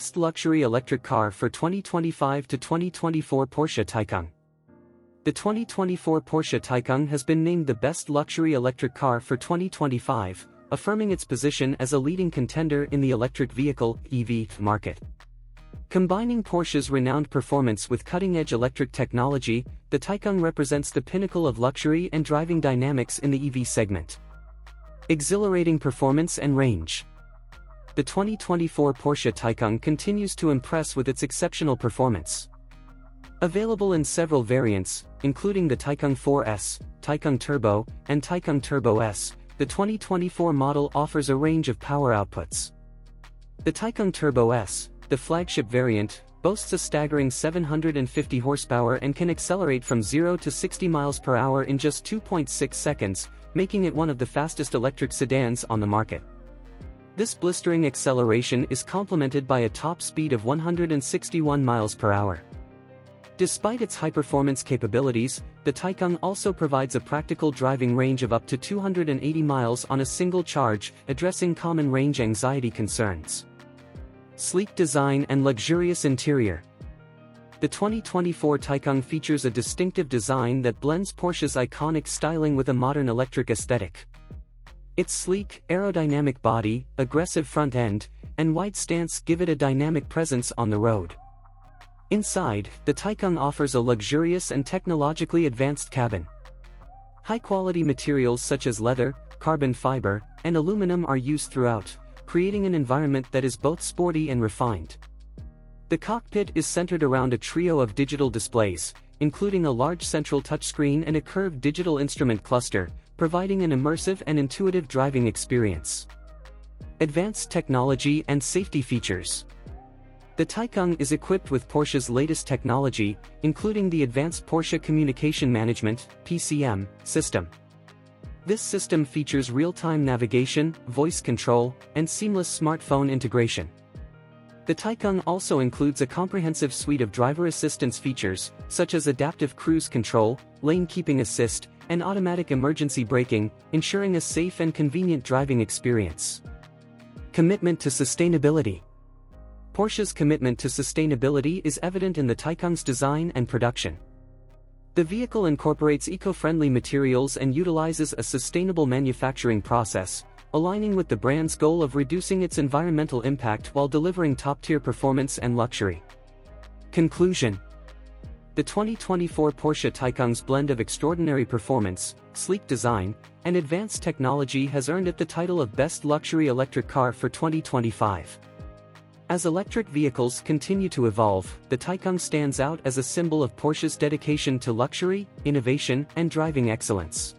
Best Luxury Electric Car for 2025 to 2024 Porsche Taycan. The 2024 Porsche Taycan has been named the best luxury electric car for 2025, affirming its position as a leading contender in the electric vehicle (EV) market. Combining Porsche's renowned performance with cutting-edge electric technology, the Taycan represents the pinnacle of luxury and driving dynamics in the EV segment. Exhilarating performance and range. The 2024 Porsche Taycan continues to impress with its exceptional performance. Available in several variants, including the Taycan 4S, Taycan Turbo, and Taycan Turbo S, the 2024 model offers a range of power outputs. The Taycan Turbo S, the flagship variant, boasts a staggering 750 horsepower and can accelerate from 0 to 60 miles per hour in just 2.6 seconds, making it one of the fastest electric sedans on the market. This blistering acceleration is complemented by a top speed of 161 miles per hour. Despite its high-performance capabilities, the Taycan also provides a practical driving range of up to 280 miles on a single charge, addressing common range anxiety concerns. Sleek design and luxurious interior. The 2024 Taycan features a distinctive design that blends Porsche's iconic styling with a modern electric aesthetic. Its sleek, aerodynamic body, aggressive front end, and wide stance give it a dynamic presence on the road. Inside, the Taycan offers a luxurious and technologically advanced cabin. High-quality materials such as leather, carbon fiber, and aluminum are used throughout, creating an environment that is both sporty and refined. The cockpit is centered around a trio of digital displays, including a large central touchscreen and a curved digital instrument cluster, providing an immersive and intuitive driving experience. Advanced technology and safety features. The Taycan is equipped with Porsche's latest technology, including the Advanced Porsche Communication Management (PCM) system. This system features real-time navigation, voice control, and seamless smartphone integration. The Taycan also includes a comprehensive suite of driver assistance features, such as adaptive cruise control, lane keeping assist, and automatic emergency braking, ensuring a safe and convenient driving experience. Commitment to sustainability. Porsche's commitment to sustainability is evident in the Taycan's design and production. The vehicle incorporates eco-friendly materials and utilizes a sustainable manufacturing process, aligning with the brand's goal of reducing its environmental impact while delivering top-tier performance and luxury. Conclusion. The 2024 Porsche Taycan's blend of extraordinary performance, sleek design, and advanced technology has earned it the title of Best Luxury Electric Car for 2025. As electric vehicles continue to evolve, the Taycan stands out as a symbol of Porsche's dedication to luxury, innovation, and driving excellence.